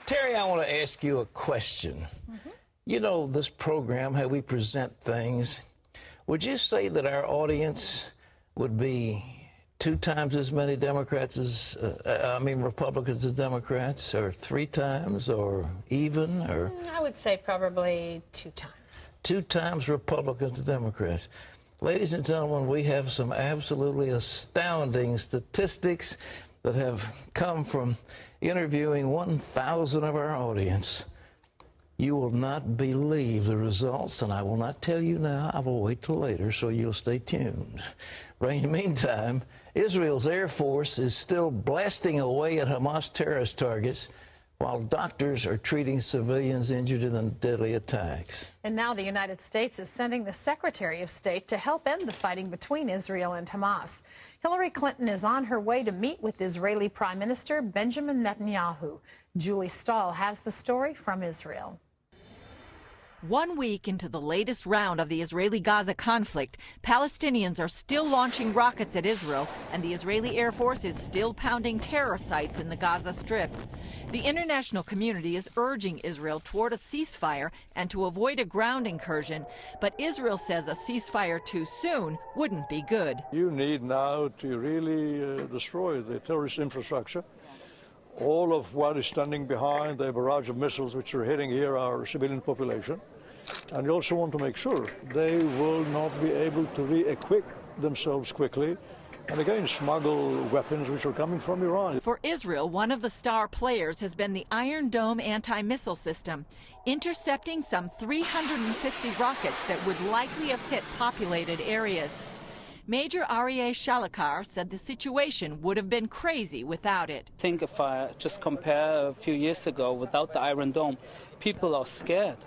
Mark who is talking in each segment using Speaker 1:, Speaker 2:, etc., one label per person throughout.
Speaker 1: Terry, I want to ask you a question. You know, this program, how we present things, would you say that our audience would be 2 times as many Democrats as, Republicans as Democrats, or 3 times, or even, or?
Speaker 2: I would say probably 2 times.
Speaker 1: 2 times Republicans to Democrats. Ladies and gentlemen, we have some absolutely astounding statistics that have come from interviewing 1,000 of our audience. You will not believe the results, and I will not tell you now. I will wait till later, so you'll stay tuned. But in the meantime, Israel's Air Force is still blasting away at Hamas terrorist targets, while doctors are treating civilians injured in the deadly attacks.
Speaker 2: And now the United States is sending the Secretary of State to help end the fighting between Israel and Hamas. Hillary Clinton is on her way to meet with Israeli Prime Minister Benjamin Netanyahu. Julie Stahl has the story from Israel.
Speaker 3: 1 week into the latest round of the Israeli-Gaza conflict, Palestinians are still launching rockets at Israel, and the Israeli Air Force is still pounding terror sites in the Gaza Strip. The international community is urging Israel toward a ceasefire and to avoid a ground incursion, but Israel says a ceasefire too soon wouldn't be good.
Speaker 4: You need now to really destroy the terrorist infrastructure. All of what is standing behind the barrage of missiles which are hitting here our civilian population. And you also want to make sure they will not be able to re-equip themselves quickly and again smuggle weapons which are coming from Iran.
Speaker 3: For Israel, one of the star players has been the Iron Dome anti-missile system, intercepting some 350 rockets that would likely have hit populated areas. Major Aryeh Shalakar said the situation would have been crazy without it.
Speaker 5: I think if I just compare a few years ago without the Iron Dome, people are scared.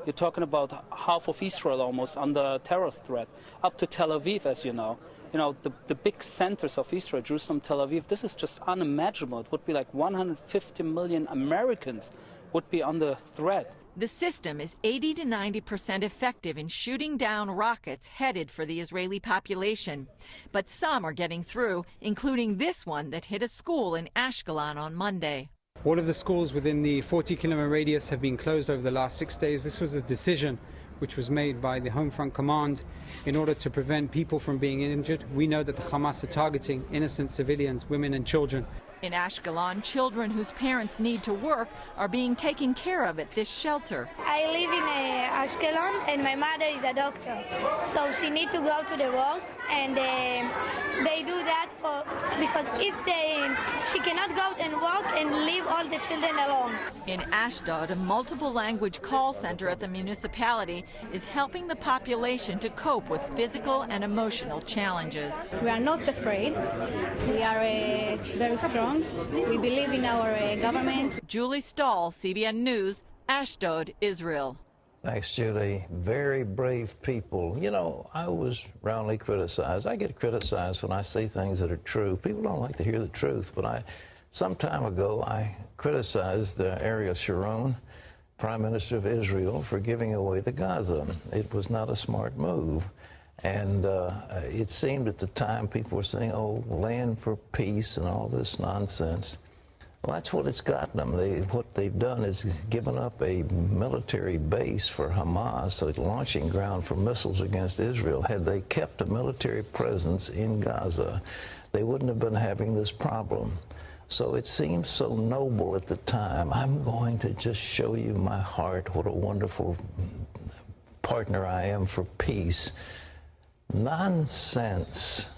Speaker 5: You're talking about half of Israel almost under terror threat, up to Tel Aviv, as you know. You know, the big centers of Israel, Jerusalem, Tel Aviv, this is just unimaginable. It would be like 150 million Americans would be under threat.
Speaker 3: The system is 80 to 90% effective in shooting down rockets headed for the Israeli population. But some are getting through, including this one that hit a school in Ashkelon on Monday.
Speaker 6: All of the schools within the 40-kilometer radius have been closed over the last 6 days. This was a decision which was made by the Home Front Command in order to prevent people from being injured. We know that the Hamas are targeting innocent civilians, women and children.
Speaker 3: In Ashkelon, children whose parents need to work are being taken care of at this shelter.
Speaker 7: I live in Ashkelon and my mother is a doctor, so she needs to go to the work, and they do that because if she cannot go and work and leave all the children alone.
Speaker 3: In Ashdod, a multiple language call center at the municipality is helping the population to cope with physical and emotional challenges.
Speaker 8: We are not afraid. We are very strong. We believe in our government.
Speaker 3: Julie Stahl, CBN News, Ashdod, Israel.
Speaker 1: Thanks, Julie. Very brave people. You know, I was roundly criticized. I get criticized when I say things that are true. People don't like to hear the truth, but some time ago, I criticized Ariel Sharon, Prime Minister of Israel, for giving away the Gaza. It was not a smart move. And it seemed at the time people were saying, oh, land for peace and all this nonsense. Well, that's what it's gotten them. What they've done is given up a military base for Hamas, a launching ground for missiles against Israel. Had they kept a military presence in Gaza, they wouldn't have been having this problem. So it seemed so noble at the time. I'm going to just show you my heart, what a wonderful partner I am for peace. Nonsense.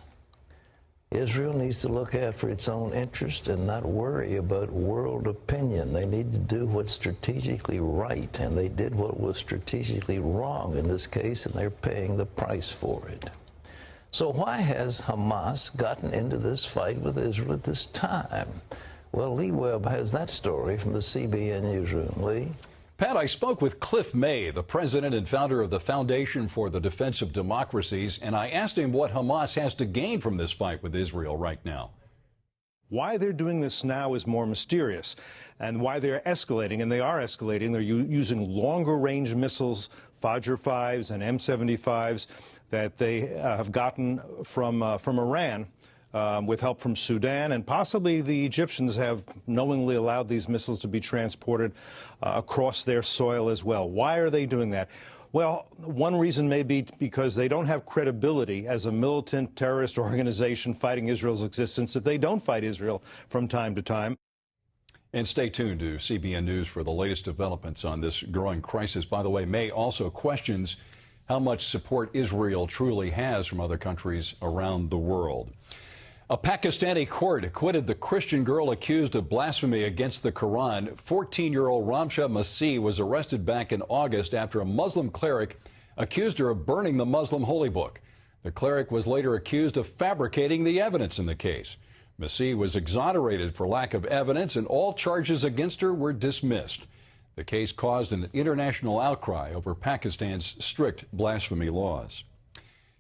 Speaker 1: Israel needs to look after its own interest and not worry about world opinion. They need to do what's strategically right, and they did what was strategically wrong in this case, and they're paying the price for it. So why has Hamas gotten into this fight with Israel at this time? Well, Lee Webb has that story from the CBN newsroom. Lee?
Speaker 9: Pat, I spoke with Cliff May, the president and founder of the Foundation for the Defense of Democracies, and I asked him what Hamas has to gain from this fight with Israel right now.
Speaker 10: Why they're doing this now is more mysterious, and why they're escalating, and they are escalating. They're using longer-range missiles, Fajr 5s and M75s, that they have gotten from Iran. with help from Sudan, and possibly the Egyptians have knowingly allowed these missiles to be transported across their soil as well. Why are they doing that? Well, one reason may be because they don't have credibility as a militant terrorist organization fighting Israel's existence if they don't fight Israel from time to time.
Speaker 9: And stay tuned to CBN News for the latest developments on this growing crisis. By the way, May also questions how much support Israel truly has from other countries around the world. A Pakistani court acquitted the Christian girl accused of blasphemy against the Quran. 14-year-old Ramsha Masih was arrested back in August after a Muslim cleric accused her of burning the Muslim holy book. The cleric was later accused of fabricating the evidence in the case. Masih was exonerated for lack of evidence, and all charges against her were dismissed. The case caused an international outcry over Pakistan's strict blasphemy laws.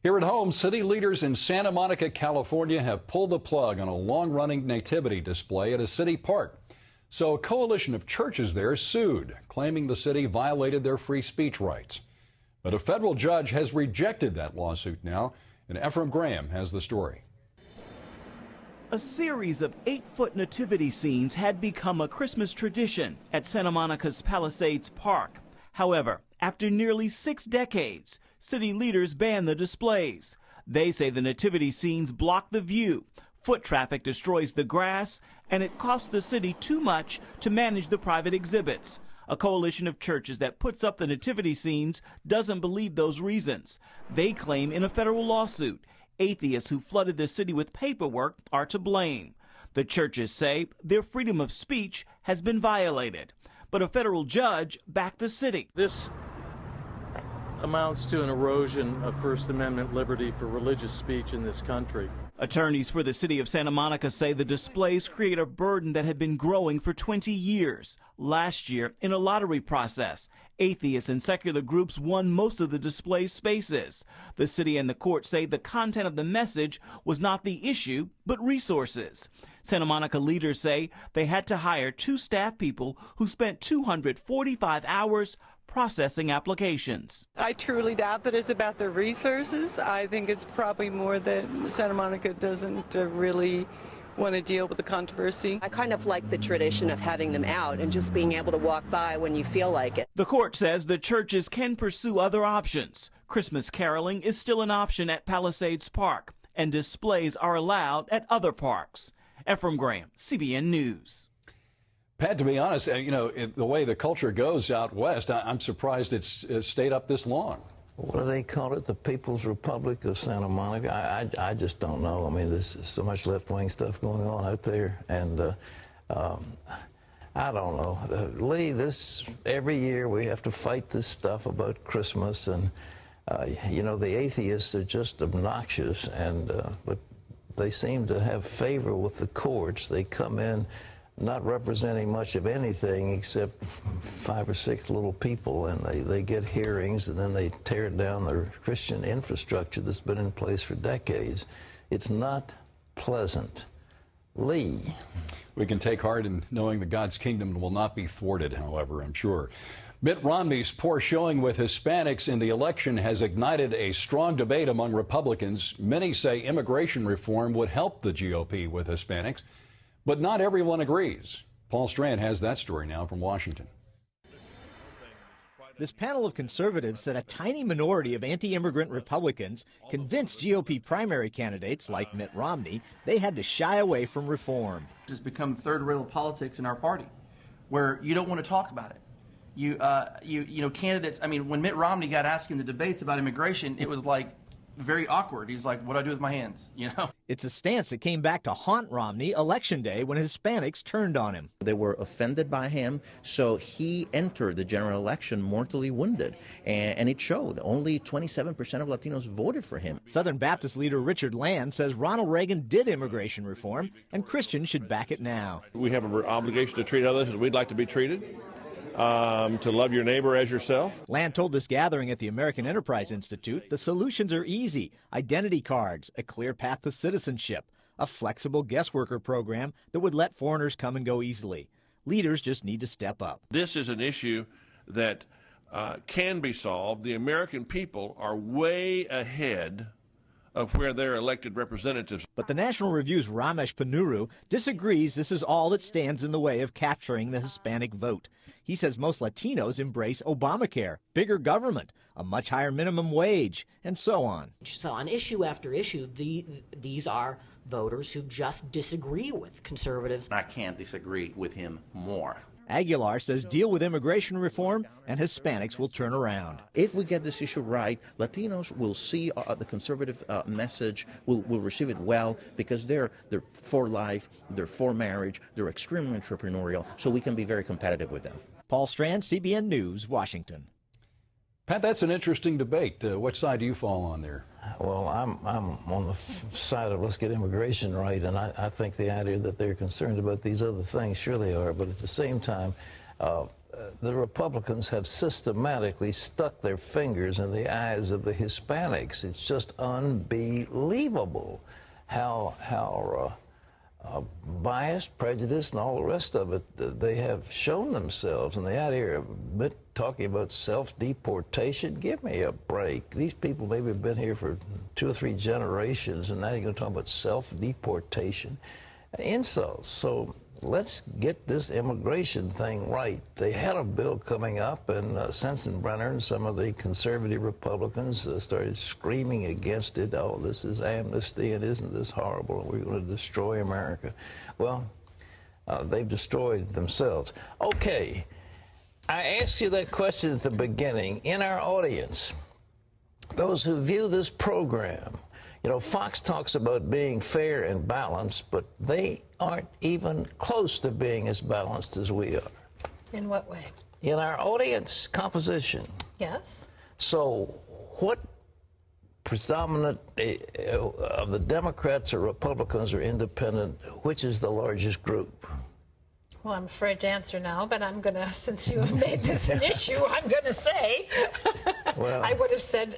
Speaker 9: Here at home, city leaders in Santa Monica, California have pulled the plug on a long-running nativity display at a city park. So a coalition of churches there sued, claiming the city violated their free speech rights. But a federal judge has rejected that lawsuit now, and Efrem Graham has the story.
Speaker 11: A series of 8-foot nativity scenes had become a Christmas tradition at Santa Monica's Palisades Park. However, after nearly 6 decades, city leaders banned the displays. They say the nativity scenes block the view, foot traffic destroys the grass, and it costs the city too much to manage the private exhibits. A coalition of churches that puts up the nativity scenes doesn't believe those reasons. They claim in a federal lawsuit, atheists who flooded the city with paperwork are to blame. The churches say their freedom of speech has been violated. But a federal judge backed the city.
Speaker 12: This amounts to an erosion of First Amendment liberty for religious speech in this country.
Speaker 11: Attorneys for the city of Santa Monica say the displays create a burden that had been growing for 20 years. Last year, in a lottery process, atheists and secular groups won most of the display spaces. The city and the court say the content of the message was not the issue, but resources. Santa Monica leaders say they had to hire 2 staff people who spent 245 hours processing applications.
Speaker 13: I truly doubt that it's about the resources. I think it's probably more that Santa Monica doesn't really want to deal with the controversy.
Speaker 14: I kind of like the tradition of having them out and just being able to walk by when you feel like it.
Speaker 11: The court says the churches can pursue other options. Christmas caroling is still an option at Palisades Park, and displays are allowed at other parks. Efrem Graham, CBN News.
Speaker 9: Pat, to be honest, the way the culture goes out west, I'm surprised it's stayed up this long.
Speaker 1: What do they call it? The People's Republic of Santa Monica? I just don't know. I mean, there's so much left-wing stuff going on out there, and I don't know. Lee, every year we have to fight this stuff about Christmas, and the atheists are just obnoxious, and but they seem to have favor with the courts. They come in not representing much of anything except 5 or 6 little people, and they get hearings, and then they tear down their Christian infrastructure that's been in place for decades. It's not pleasant. Lee.
Speaker 9: We can take heart in knowing that God's kingdom will not be thwarted, however, I'm sure. Mitt Romney's poor showing with Hispanics in the election has ignited a strong debate among Republicans. Many say immigration reform would help the GOP with Hispanics, but not everyone agrees. Paul Strand has that story now from Washington.
Speaker 15: This panel of conservatives said a tiny minority of anti-immigrant Republicans convinced GOP primary candidates like Mitt Romney they had to shy away from reform.
Speaker 16: This has become third-rail politics in our party, where you don't want to talk about it. Candidates, I mean, when Mitt Romney got asked in the debates about immigration, it was like very awkward. He's like, what do I do with my hands,
Speaker 15: It's a stance that came back to haunt Romney Election Day when Hispanics turned on him.
Speaker 17: They were offended by him, so he entered the general election mortally wounded, and it showed. Only 27% of Latinos voted for him.
Speaker 15: Southern Baptist leader Richard Land says Ronald Reagan did immigration reform, and Christians should back it now.
Speaker 18: We have an obligation to treat others as we'd like to be treated. To love your neighbor as yourself.
Speaker 15: Land told this gathering at the American Enterprise Institute the solutions are easy. Identity cards, a clear path to citizenship, a flexible guest worker program that would let foreigners come and go easily. Leaders just need to step up.
Speaker 18: This is an issue that can be solved. The American people are way ahead of where their elected representatives.
Speaker 15: But the National Review's Ramesh Ponnuru disagrees this is all that stands in the way of capturing the Hispanic vote. He says most Latinos embrace Obamacare, bigger government, a much higher minimum wage, and so on.
Speaker 19: So on issue after issue, these are voters who just disagree with conservatives.
Speaker 20: I can't disagree with him more.
Speaker 15: Aguilar says deal with immigration reform and Hispanics will turn around.
Speaker 17: If we get this issue right, Latinos will see the conservative message, will receive it well, because they're for life, they're for marriage, they're extremely entrepreneurial, so we can be very competitive with them.
Speaker 15: Paul Strand, CBN News, Washington.
Speaker 9: Pat, that's an interesting debate. Which side do you fall on there?
Speaker 1: Well, I'm on the side of let's get immigration right, and I think the idea that they're concerned about these other things, sure they are, but at the same time, the Republicans have systematically stuck their fingers in the eyes of the Hispanics. It's just unbelievable how biased, prejudiced, and all the rest of it, they have shown themselves. And the idea of talking about self-deportation, give me a break. These people maybe have been here for 2 or 3 generations, and now you're going to talk about self-deportation. Insults. So let's get this immigration thing right. They had a bill coming up, and Sensenbrenner and some of the conservative Republicans started screaming against it. Oh, this is amnesty, and isn't this horrible? We're going to destroy America. Well, they've destroyed themselves. Okay, I asked you that question at the beginning. In our audience, those who view this program, you know, Fox talks about being fair and balanced, but they aren't even close to being as balanced as we are.
Speaker 2: In what way?
Speaker 1: In our audience composition.
Speaker 2: Yes.
Speaker 1: So what predominant of the Democrats or Republicans or independent, which is the largest group?
Speaker 2: Well, I'm afraid to answer now, but I'm going to, since you have made this an issue, I'm going to say, well, I would have said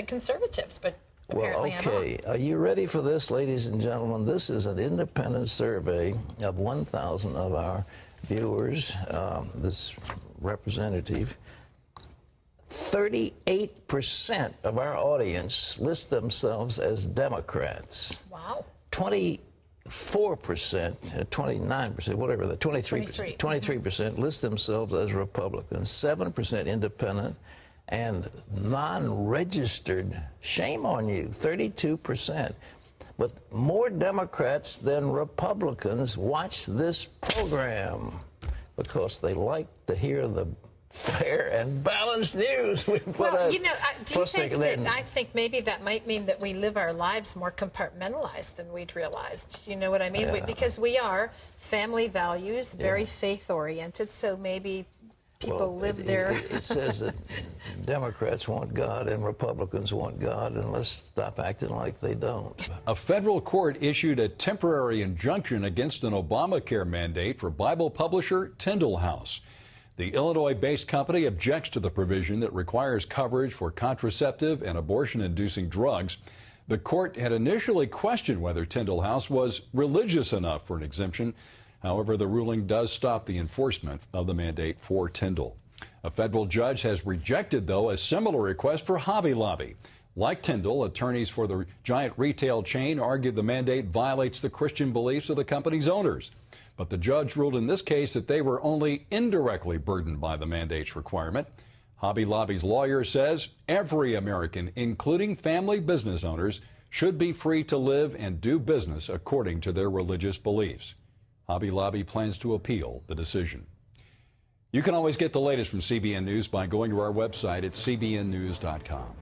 Speaker 2: conservatives, but apparently I'm wrong.
Speaker 1: Are you ready for this, ladies and gentlemen? This is an independent survey of 1,000 of our viewers, this representative. 38% of our audience list themselves as Democrats.
Speaker 2: Wow.
Speaker 1: 24%, 29%, whatever, the 23% list themselves as Republicans, 7% independent, and non-registered, shame on you, 32%. But more Democrats than Republicans watch this program because they like to hear the fair and balanced news we put
Speaker 2: well,
Speaker 1: out.
Speaker 2: you know, do you think that, I think maybe that might mean that we live our lives more compartmentalized than we'd realized. You know what I mean?
Speaker 1: Yeah.
Speaker 2: Because we are family values, very faith-oriented, so maybe people live there.
Speaker 1: It says that Democrats want God and Republicans want God, and let's stop acting like they don't.
Speaker 9: A federal court issued a temporary injunction against an Obamacare mandate for Bible publisher Tyndale House. The Illinois-based company objects to the provision that requires coverage for contraceptive and abortion-inducing drugs. The court had initially questioned whether Tyndale House was religious enough for an exemption. However, the ruling does stop the enforcement of the mandate for Tyndale. A federal judge has rejected, though, a similar request for Hobby Lobby. Like Tyndale, attorneys for the giant retail chain argued the mandate violates the Christian beliefs of the company's owners. But the judge ruled in this case that they were only indirectly burdened by the mandate's requirement. Hobby Lobby's lawyer says every American, including family business owners, should be free to live and do business according to their religious beliefs. Hobby Lobby plans to appeal the decision. You can always get the latest from CBN News by going to our website at cbnnews.com.